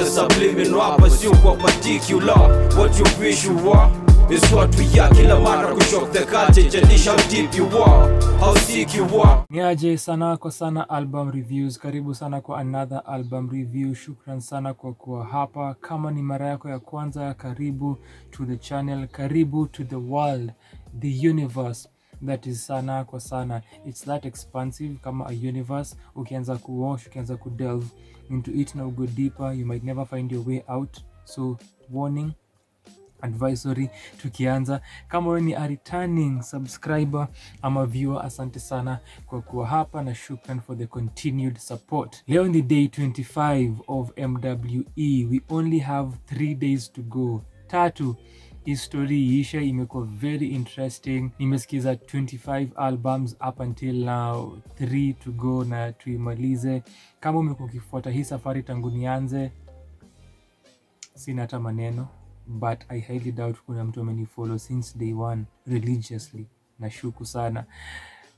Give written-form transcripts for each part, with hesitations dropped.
a subliminal, pursue what particular. What you wish you are is what we are. Kila mara kushock the culture, jadisha how deep you are, how sick you are. Niaje sana kwa sana album reviews. Karibu sana kwa another album review. Shukran sana kwa kuwa hapa. Kama ni mara yako ya kwanza, karibu to the channel, karibu to the world, the universe that is sana kwa sana. It's that expansive kama a universe. Ukianza kuwash, ukianza kudelve into it na go deeper, you might never find your way out. So warning, advisory, tukianza. Kama wewe ni a returning subscriber ama viewer, asante sana kwa kuwa hapa na shukran for the continued support. Leo ni day 25 of MWE. We only have 3 days to go. Tatu, history isha imekuwa very interesting. Nimesikiza 25 albums up until now, 3 to go na tuimalize. Kama umekuwa ukifuata hii safari tangu nianze, sina hata maneno, but I highly doubt kuna mtu amenifollow since day one religiously. Nashuku sana,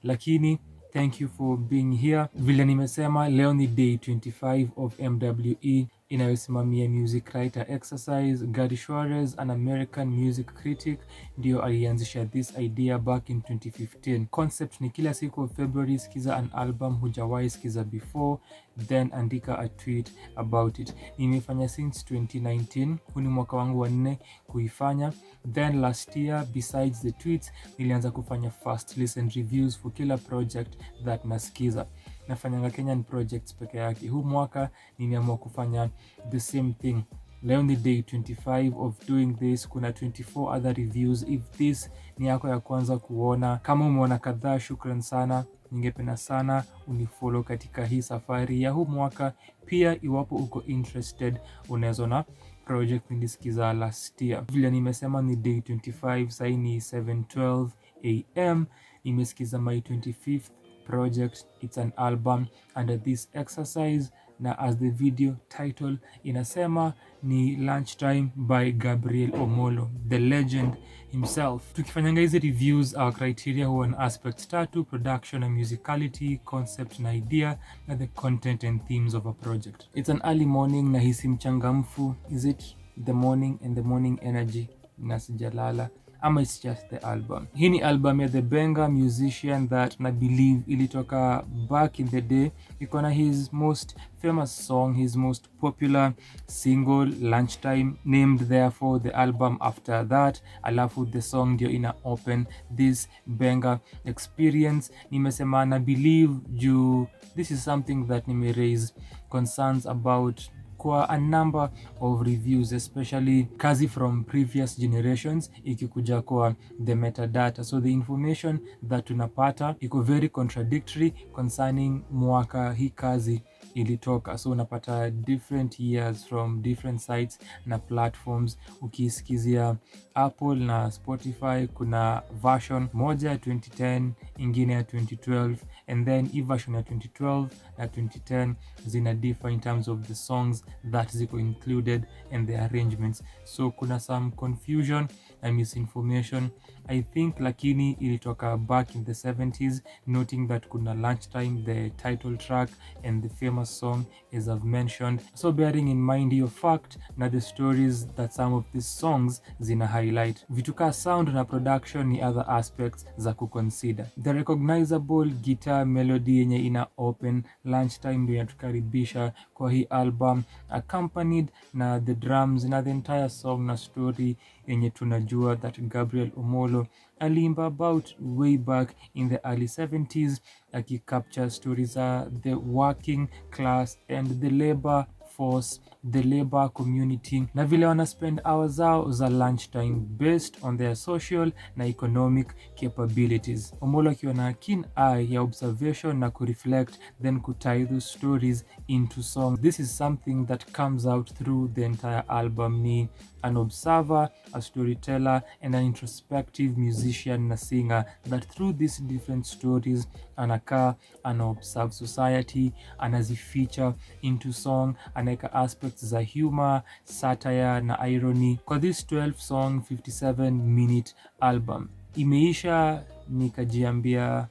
lakini thank you for being here. Vile nimesema, leo ni day 25 of MWE inayosimamia music writer exercise. Gary Suarez, an American music critic, ndio alianzisha this idea back in 2015. Concept ni kila siku of February sikiza an album hujawahi sikiza before, then andika a tweet about it. Nimefanya since 2019, huu ni mwaka wangu wa 4 kuifanya. Then last year, besides the tweets, nilianza kufanya first listen reviews for kila project that nasikiza. Nafanyanga Kenyan projects peke yake. Huu mwaka nimeamua kufanya the same thing. Leo ni day 25 of doing this. Kuna 24 other reviews. If this ni yako ya kwanza kuona, kama umeona kadhaa, shukran sana. Ningependa sana unifollow katika hii safari ya huu mwaka. Pia iwapo uko interested, unaweza na project nilisikiza last year. Vile nimesema ni day 25, sahi ni 7:12 am. Nimesikiza my 25th project. It's an album under this exercise, na as the video title inasema, ni Lunchtime by Gabriel Omolo, the legend himself. Tukifanyanga hizi reviews, our criteria huwa on aspects tatu: production and musicality, concept na idea, na the content and themes of a project. It's an early morning na hisi mchangamfu. Is it the morning and the morning energy na sijalala, ama it's just the album? Hii ni album ya the banger musician that na believe ilitoka back in the day. Iko na his most famous song, his most popular single, Lunchtime, named therefore the album after that. Alafu the song ndio ina open this banger experience. Nimesema na believe juu this is something that nime raise concerns about kwa a number of reviews, especially kazi from previous generations ikikuja kwa the metadata. So the information that tunapata iko very contradictory concerning mwaka hii kazi ilitoka. So unapata different years from different sites na platforms. Ukisikizia Apple na Spotify, kuna version moja ya 2010, ingine ya 2012, and then hii version ya 2012 na 2010 zina differ in terms of the songs that ziko included and the arrangements. So kuna some confusion and misinformation, I think, lakini ilitoka back in the 70s, noting that kuna Lunchtime, the title track, and the famous song as I've mentioned. So bearing in mind your fact na the stories that some of these songs zina highlight. Vituka sound na production ni other aspects za kuconsider. The recognizable guitar melody yenye ina open Lunchtime ndio inatukaribisha kwa hii album, accompanied na the drums na the entire song na story yenye tunajua that Gabriel Omolo aliimba about way back in the early 70s, akicapture stories the working class and the labor force, the labor community, na vile wana spend hours zao za lunchtime based on their social na economic capabilities. Omolo akiwa na keen eye ya observation na kureflect, then kutie those stories into song. This is something that comes out through the entire album. Ni an observer, a storyteller, and an introspective musician na singer that through these different stories anakaa ana-observe society, anazi-feature into song, anaeka aspects za humor, satire na irony. Kwa this 12 song 57-minute album imeisha, nikajiambia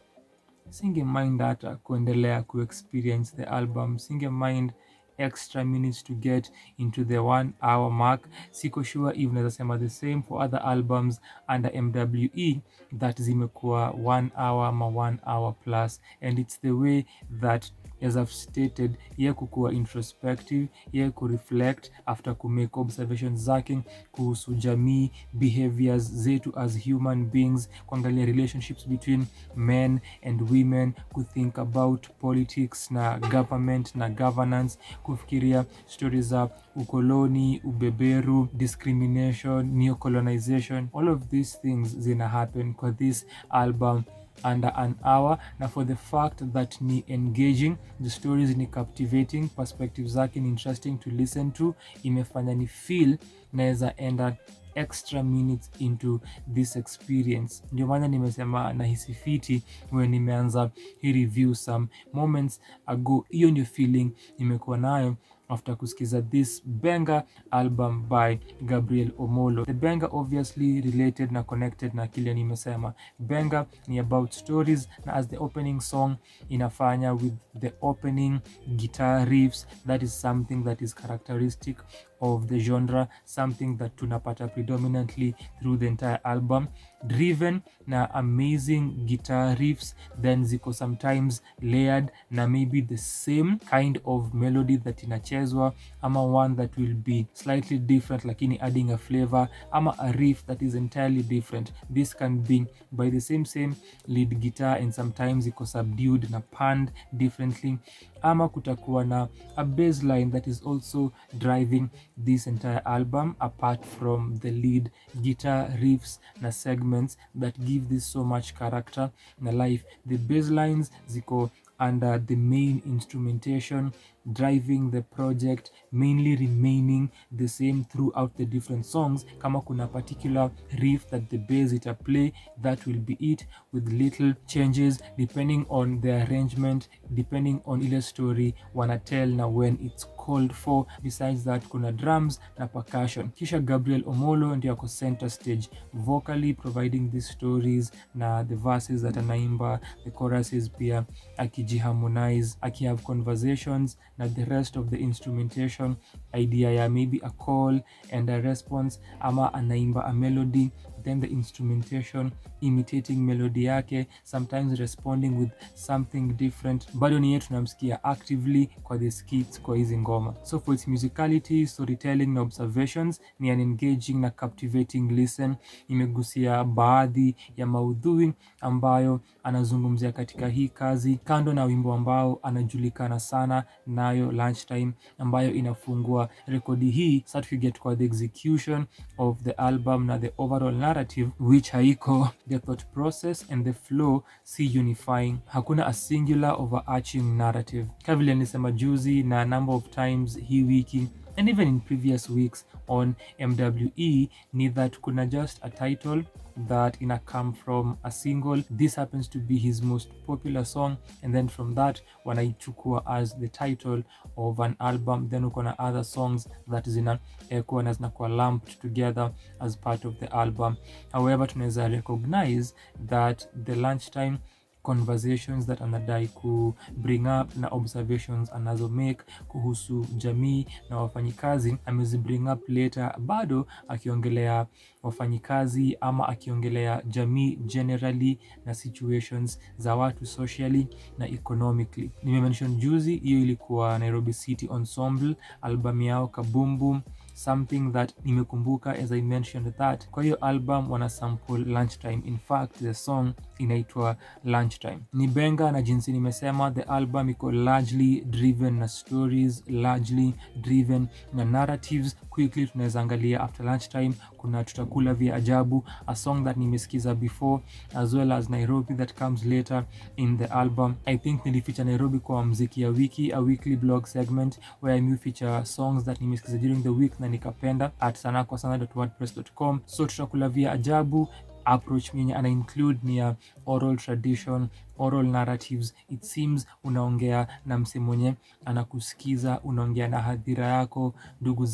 singe mind hata kuendelea kuexperience the album, singe mind extra minutes to get into the 1 hour mark. Siko sure if naweza sema the same for other albums under MWE that zimekuwa 1 hour ama 1 hour plus, and it's the way that, as I've stated, ye kukuwa introspective, ye kureflect after kumake observations zake kuhusu jamii, behaviors zetu as human beings, kuangalia relationships between men and women, kuthink about politics na government na governance, kufikiria stories za ukoloni, ubeberu, discrimination, neocolonization. All of these things zina happen kwa this album under an hour, na for the fact that ni engaging, the stories ni captivating, perspectives zake ni interesting to listen to, imefanya ni feel naweza enda extra minutes into this experience. Ndio maana nimesema nahisi fiti when nimeanza hii review some moments ago. Hiyo ndio feeling nimekuwa nayo after kusikiza this banger album by Gabriel Omolo. The banger obviously related na connected na kile nimesema. Banger ni about stories, na as the opening song inafanya with the opening guitar riffs, that is something that is characteristic of the genre, something that tunapata predominantly through the entire album, driven na amazing guitar riffs, then ziko sometimes layered na maybe the same kind of melody that inachezwa, ama one that will be slightly different lakini adding a flavor, ama a riff that is entirely different. This can be by the same lead guitar, and sometimes iko subdued na panned differently, ama kutakuwa na a bass line that is also driving this entire album apart from the lead guitar riffs na segments that give this so much character na life. The bass lines ziko under the main instrumentation driving the project, mainly remaining the same throughout the different songs. Kama kuna particular riff that the bass ita play, that will be it, with little changes depending on the arrangement, depending on ile story wanatell na when it's called for. Besides that, kuna drums na percussion. Kisha Gabriel Omolo ndio ako center stage vocally providing these stories na the verses that anaimba, the choruses pia akijiharmonize, akihave conversations na the rest of the instrumentation, idea ya maybe a call and a response, ama anaimba a melody, then the instrumentation imitating melody yake, sometimes responding with something different. Bado ni yetu tunamsikia actively kwa the skits kwa hizi ngoma. So for its musicality, storytelling na observations, ni an engaging na captivating listen. Imegusia baadhi ya maudhui ambayo anazungumzia katika hii kazi, kando na wimbo ambao anajulikana sana nayo Lunchtime, ambayo inafungua rekodi hii certificate kwa the execution of the album na the overall narrative, which haiko the thought process and the flow si unifying. Hakuna a singular overarching narrative. Kavile nisema juzi na number of times hii wiki and even in previous weeks on MWE, ni that kuna just a title that ina come from a single. This happens to be his most popular song, and then from that wanaichukua as the title of an album. Then uko na other songs that zinakuwa na zinakuwa lumped together as part of the album. However, tunaweza recognize that the Lunchtime conversations that anadai ku bring up na observations anazo make kuhusu jamii na wafanyikazi amezi bring up later, bado akiongelea wafanyikazi ama akiongelea jamii generally na situations za watu socially na economically. Nimemention juzi, hiyo ilikuwa Nairobi City Ensemble album yao Kaboom, something that nimekumbuka as I mentioned that kwa hiyo album wana sample Lunchtime. In fact, the song inaitwa Lunchtime. Ni benga, na jinsi nimesema the album iko largely driven na stories, largely driven na narratives. Quickly tunaweza angalia after Lunchtime kuna Tutakula Vya Ajabu, a song that nimesikiza before, as well as Nairobi that comes later in the album. I think nilifeature Nairobi kwa mziki ya wiki, a weekly blog segment where I feature songs that nimesikiza during the week na nikapenda at sanakosana.wordpress.com. So Tutakula Vya Ajabu approach mwenye ana include ni ya oral tradition, oral narratives. It seems unaongea na mse mwenye anakusikiza, unaongea na hadhira yako, ndugu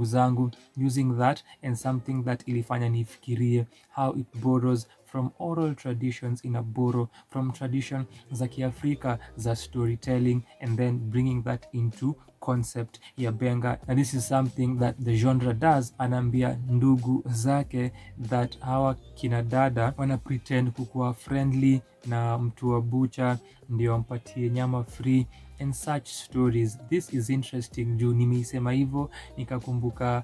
zangu, using that and something that ilifanya nifikirie how it borrows from oral traditions, in a borrow from tradition za Kiafrika za storytelling, and then bringing that into concept ya benga, na this is something that the genre does. Anaambia ndugu zake that hawa kina dada wana pretend kukuwa friendly na mtu wa bucha ndio ampatie nyama free and such stories. This is interesting juu nimeisema hivyo nikakumbuka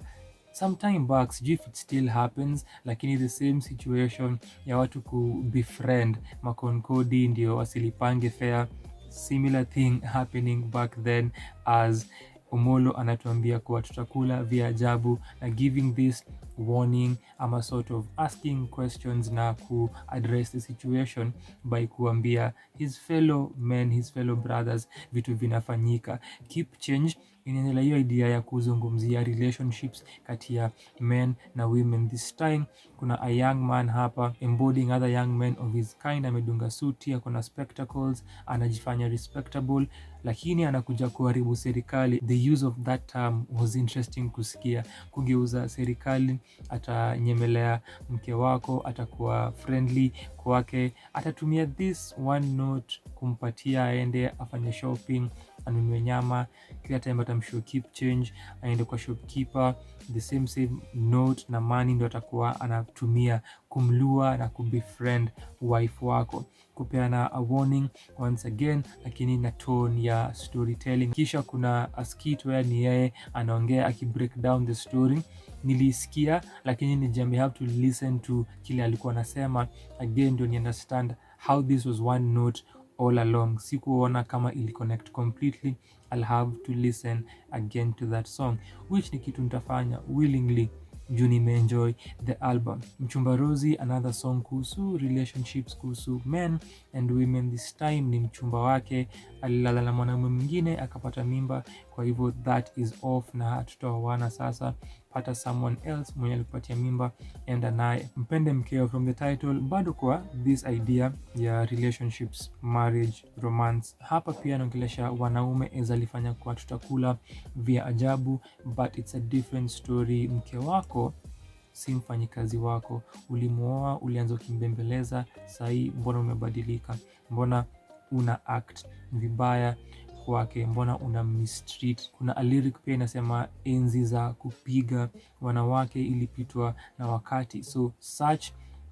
sometime back, sijui if it still happens, lakini the same situation ya watu kubefriend makonkodi ndio wasilipange fare. Similar thing happening back then, as Omolo anatuambia kuwa tutakula vya ajabu, na giving this warning ama sort of asking questions na ku address the situation by kuambia his fellow men, his fellow brothers vitu vinafanyika. Keep change inaendelea hiyo idea ya kuzungumzia relationships kati ya men na women. This time kuna a young man hapa embodying other young men of his kind. Amedunga suti, akona spectacles, anajifanya respectable, lakini anakuja kuharibu serikali. The use of that term was interesting kusikia. Kugeuza serikali, atanyemelea mke wako, atakuwa friendly kwake, atatumia this one note kumpatia aende afanye shopping, anunue nyama. Kila time atamshow keep change, aende kwa shopkeeper, the same note na money ndio atakuwa anatumia kumlua na kubefriend wife wako. Kupeana a warning once again, lakini na tone ya storytelling. Kisha kuna a skit where ni yeye anaongea break down the story. Nilisikia lakini ni jambo have to listen to kile alikuwa anasema again ndio ni understand how this was one note all along. Sikuona kama ili connect completely. I'll have to listen again to that song, which ni kitu nitafanya willingly juu nimeenjoy the album. Mchumba Rozi, another song kuhusu relationships, kuhusu men and women. This time ni mchumba wake alilala na mwanamume mwingine akapata mimba, kwa hivyo that is off na hatutaoana sasa. Pata someone else mwenye alikupatia mimba, enda naye. Mpende mkeo from the title, bado kwa this idea ya relationships, marriage, romance. Hapa pia naongelesha wanaume alifanya kwa tutakula vya ajabu, but it's a different story. Mke wako si mfanyikazi wako, ulimuoa, ulianza kimbembeleza, sahi mbona umebadilika? Mbona una act vibaya kwake? Mbona una mistreat? Kuna a lyric pia inasema enzi za kupiga wanawake ilipitwa na wakati. So such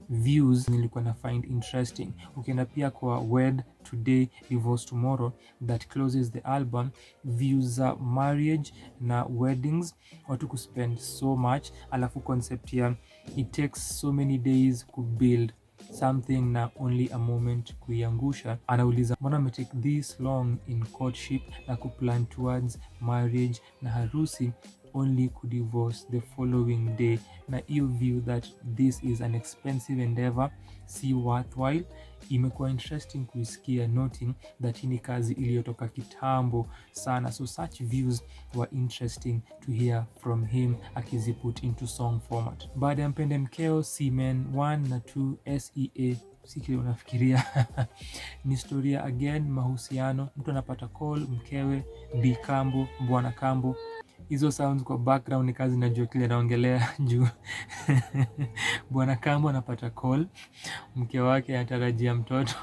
views nilikuwa na find interesting. Ukienda pia kwa Wed Today Divorce Tomorrow that closes the album, views za marriage na weddings, watu kuspend so much, alafu concept ya it takes so many days to build something na only a moment kuiangusha. Anauliza mbona umetake this long in courtship na kuplan towards marriage na harusi only to divorce the following day. Na hiyo view that this is an expensive endeavor, si worthwhile, imekuwa interesting kuisikia, noting that hii ni kazi iliyotoka kitambo sana. So such views were interesting to hear from him akiziput into song format. Baada ya mpende mkeo, Semen 1 na 2 SEA sikile unafikiria ni historia again, mahusiano. Mtu anapata call, mkewe, Bi Kambo, Bwana Kambo. Hizo sounds kwa background ni kazi najua kile naongelea juu Bwana Kambo anapata call, mke wake anatarajia mtoto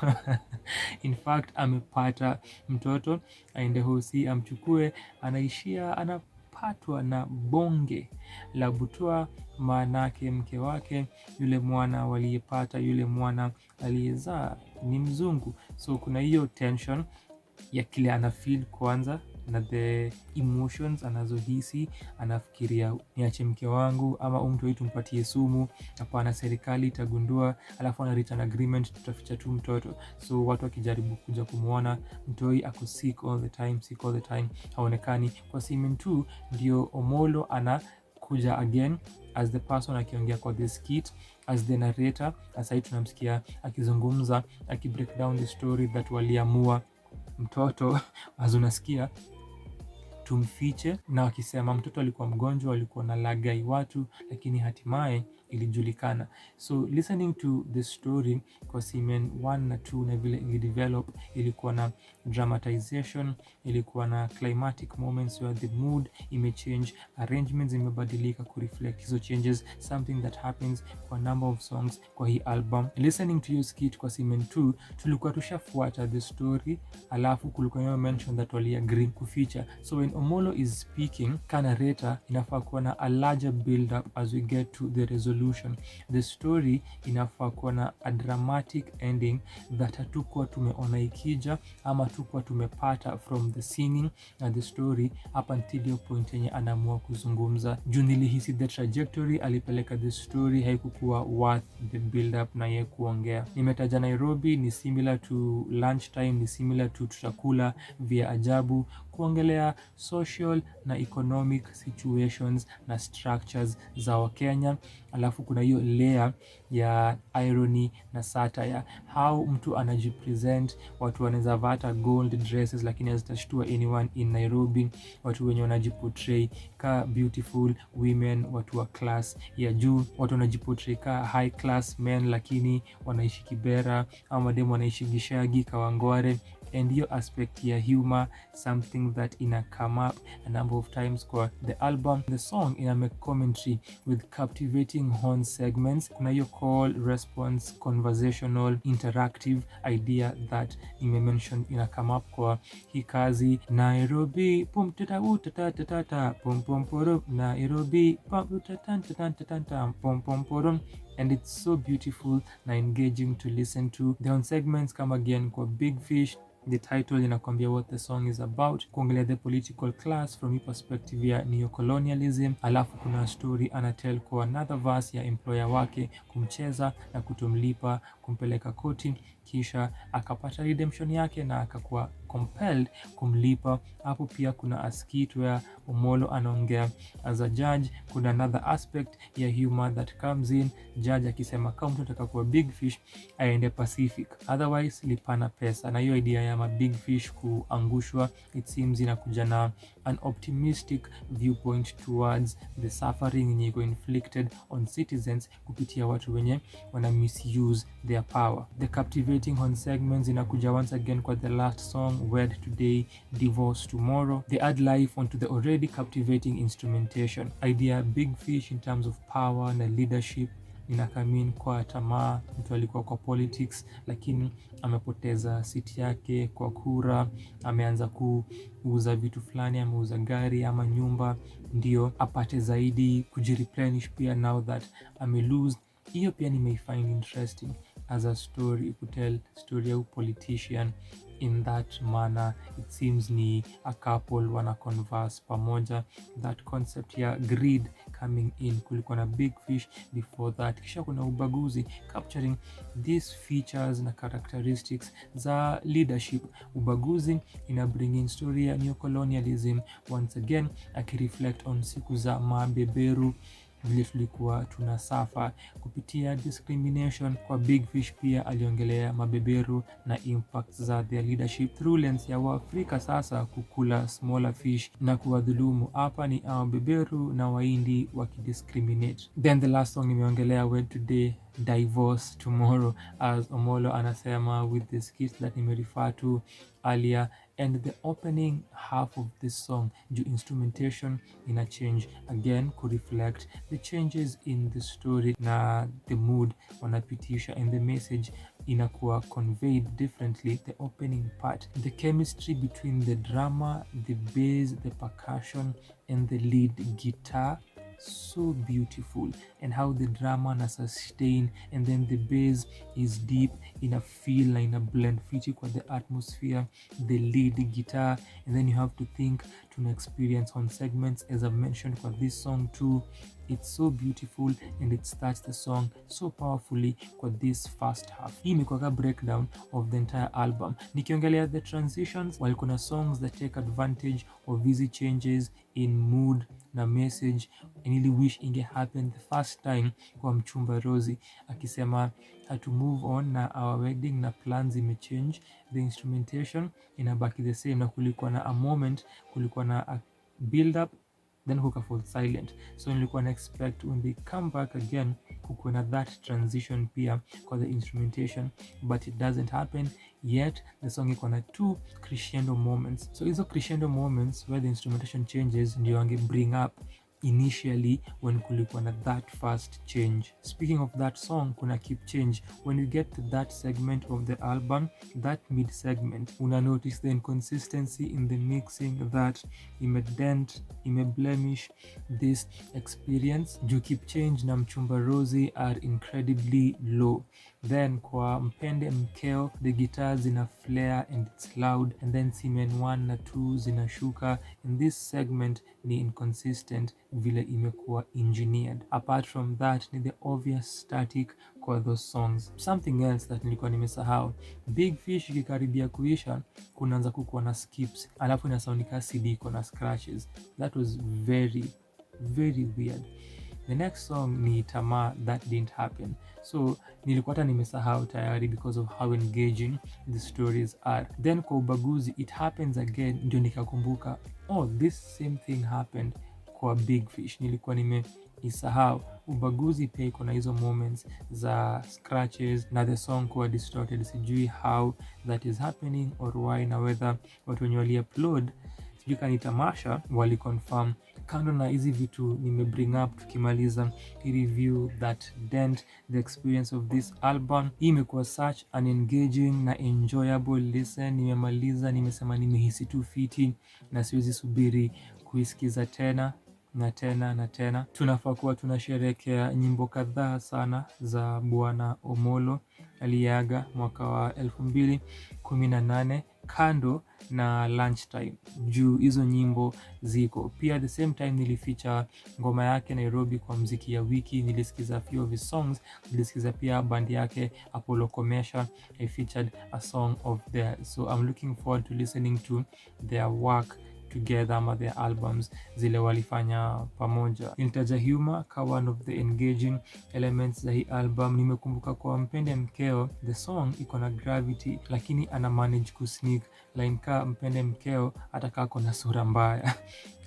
in fact amepata mtoto, aende hosi amchukue, anaishia anapatwa na bonge la butwa. Maanake mke wake, yule mwana waliyepata, yule mwana aliyezaa ni mzungu. So kuna hiyo tension ya kile anafeel kwanza na the emotions anazohisi. Anafikiria niache mke wangu ama mtu wetu mpatie sumu, hapana serikali itagundua, alafu ana written agreement tutaficha tu mtoto. So watu wakijaribu kuja kumuona, mtoi ako sick all the time, haonekani. Kwa Semen 2 ndio Omolo anakuja again as the person akiongea kwa the skit, as the narrator. Sasa tunamsikia akizungumza, break down the story that waliamua mtoto unasikia tumfiche, na wakisema mtoto alikuwa mgonjwa, alikuwa na lagai watu, lakini hatimaye ilijulikana. So listening to the story kwa Semen 1 na 2 na vile ilidevelop, ilikuwa na dramatization, ilikuwa na climatic moments where the mood imechange, arrangements imebadilika kureflect hizo changes, something that happens kwa number of songs kwa hii album. Listening to your skit kwa Semen 2, tulikuwa tushafuata the story, alafu kulikuwa na mention that wali agree kuficha. So when Omolo is speaking, narrator inafaa kuwa na a larger build up as we get to the resolution. The story inafaa kuwa na a dramatic ending that hatukuwa tumeona ikija ama hatukuwa tumepata from the singing na the story up until your point yenye anaamua kuzungumza. Juu nilihisi the trajectory alipeleka the story haikukuwa worth the build up na ye kuongea. Nimetaja Nairobi ni similar to lunchtime, ni similar to tutakula vya ajabu, kuongelea social na economic situations na structures za Wakenya. Alafu kuna hiyo layer ya irony na satire, how mtu anajipresent, watu wanaweza vaa gold dresses lakini hazitashtua anyone in Nairobi, watu wenye wanajiportray ka beautiful women, watu wa class ya juu, watu wanajiportray ka high class men lakini wanaishi Kibera, au mademu wanaishi Gishagi, Kawangware. And hiyo aspect ya humor, something that ina come up a number of times kwa the album. The song ina make commentary with captivating horn segments. Kuna hiyo call, response, conversational, interactive idea that mention ina come up kwa hii kazi. Nairobi pum tata utata pum pum porum, Nairobi pum utata pum pum porum. And it's so beautiful na engaging to listen to. The horn segments come again kwa Big Fish. The title inakwambia what the song is about, kuongelea the political class from hii perspective ya neocolonialism. Alafu kuna story anatel kwa another verse ya employer wake kumcheza na kutomlipa, kumpeleka koti, kisha akapata redemption yake na akakuwa compelled kumlipa. Hapo pia kuna a skit where Omolo anaongea as a judge. Kuna another aspect ya humor that comes in, judge akisema kama mtu anataka kuwa big fish aende Pacific, otherwise lipana pesa. Na hiyo idea ya ma big fish kuangushwa, it seems inakuja na an optimistic viewpoint towards the suffering yenye iko inflicted on citizens kupitia watu wenye wana misuse their power. The captivating horn segments inakuja once again kwa the last song, Wed Today, Divorce Tomorrow. They add life onto the already captivating instrumentation. Idea big fish in terms of power na leadership inakamin kwa tamaa. Mtu alikuwa kwa politics lakini amepoteza siti yake kwa kura, ameanza kuuza vitu fulani, ameuza gari ama nyumba ndio apate zaidi, kujireplenish pia now that amelose. Hiyo pia nimeifind interesting as a story, kutell story ya politician in that manner. It seems ni a couple wana converse pamoja, that concept ya greed coming in. Kulikuwa na big fish before that, kisha kuna ubaguzi, capturing these features na characteristics za leadership. Ubaguzi ina bring in story ya neocolonialism once again, akireflect on siku za mabeberu, vile tulikuwa tunasafa kupitia discrimination. Kwa Big Fish pia aliongelea mabeberu na impacts za their leadership through lens ya Waafrika sasa kukula smaller fish na kuwadhulumu. Hapa ni beberu na Wahindi wakidiscriminate. Then the last song imeongelea Wed Today, Divorce Tomorrow, as Omolo anasema with the skits that nimerefer to earlier. And the opening half of this song, the instrumentation ina change again to reflect the changes in the story na the mood wanapitisha, and the message inakuwa conveyed differently. The opening part, the chemistry between the drama, the bass, the percussion and the lead guitar, so beautiful. And how the drama na sustain and then the bass is deep, ina feel na ina blend fiti kwa the atmosphere, the lead guitar. And then you have to think to experience on segments as I've mentioned for this song too. It's so beautiful and it starts the song so powerfully kwa this first half. Hii imekuwa breakdown of the entire album. Nikiongelea the transitions, while kuna songs that take advantage of easy changes in mood na message, I really wish inge happen the first time kwa Mchumba Rosie akisema had to move on na our wedding na plans imechange, the instrumentation inabaki the same, na kulikuwa na a moment, kulikuwa na a build up then kuka fall silent. So nilikuwa na expect when they come back again kukuwe na that transition pia kwa the instrumentation, but it doesn't happen yet. The song iko na 2 crescendo moments, so hizo crescendo moments where the instrumentation changes ndio wange bring up initially when kulikuwa na that fast change. Speaking of that song, kuna keep change. When you get to that segment of the album, that mid segment, una notice the inconsistency in the mixing that imedent, imeblemish this experience. Juu keep change na mchumba Rosie are incredibly low. Then kwa mpende mkeo, the guitars zina flare and it's loud, and then Simen 1 na 2 zinashuka. In this segment ni inconsistent vile imekuwa engineered. Apart from that ni the obvious static kwa those songs. Something else that nilikuwa nimesahau, Big Fish ikikaribia kuisha kunaanza kukuwa na skips, alafu inasoundika CD iko na scratches. That was very weird. The next song ni Tamaa, That Didn't Happen. So nilikuwa hata nimesahau tayari because of how engaging the stories are. Then kwa ubaguzi, It Happens Again, ndio nikakumbuka, oh, this same thing happened kwa Big Fish. Nilikuwa nimeisahau. Ubaguzi pia iko na hizo moments za scratches na the song kuwa distorted. Sijui how that is happening or why, na whether watu wenye wali upload sijui kani Tamasha wali confirm. Kando na hizi vitu bring up tukimaliza hii review that dent the experience of this album. Hii imekuwa such an engaging na enjoyable listen. Nimemaliza, nimesema nimehisi tu fiti na siwezi subiri kuisikiza tena na tena na tena. Tunafaa kuwa tunasherehekea nyimbo kadhaa sana za Bwana Omolo aliaga mwaka wa 2018 kando na Lunchtime, juu hizo nyimbo ziko pia. At the same time nilifeature ngoma yake Nairobi kwa mziki ya wiki, nilisikiza few of his songs, nilisikiza pia band yake Apollo Commercial, I featured a song of theirs. So I'm looking forward to listening to their work together ama their albums zile walifanya pamoja. Nilitaja humor ka one of the engaging elements za hii album. Nimekumbuka kwa mpende mkeo, the song iko na gravity lakini ana manage kusneak line ka mpende mkeo hata kaa kona sura mbaya.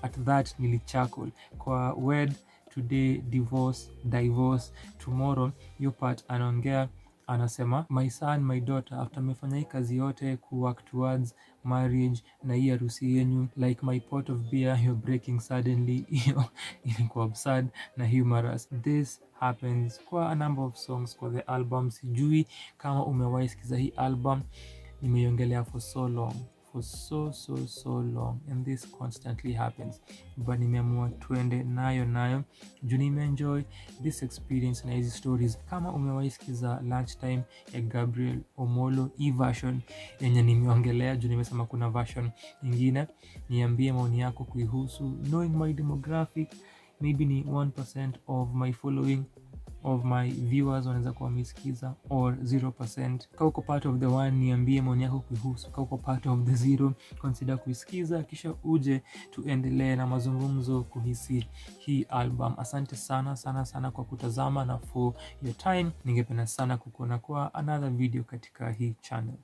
At that nilichuckle. Kwa wed today, divorce tomorrow, hiyo part anaongea anasema, my son, my daughter, after mefanya hii kazi yote work towards marriage na hii harusi yenyu, like my pot of beer you're breaking suddenly. Hiyo ilikuwa absurd na humorous. This happens kwa a number of songs kwa the album. Sijui kama umewahi sikiza hii album, nimeiongelea for so long, for so long, and this constantly happens, but nimeamua tuende nayo juu nimeenjoy this experience na hizi stories. Kama umewahi sikiza Lunchtime ya Gabriel Omolo, hii version yenye nimeongelea juu nimesema kuna version nyingine, niambie maoni yako kuihusu. Knowing my demographic, maybe ni 1% of my following of my viewers wanaweza kuwa wamesikiza, or 0%. Kama uko part of the 1, niambie maoni yako kuhusu. Kama uko part of the 0, consider kuisikiza kisha uje tuendelee na mazungumzo kuhisi hii album. Asante sana kwa kutazama na for your time. Ningependa sana kukuona kwa another video katika hii channel.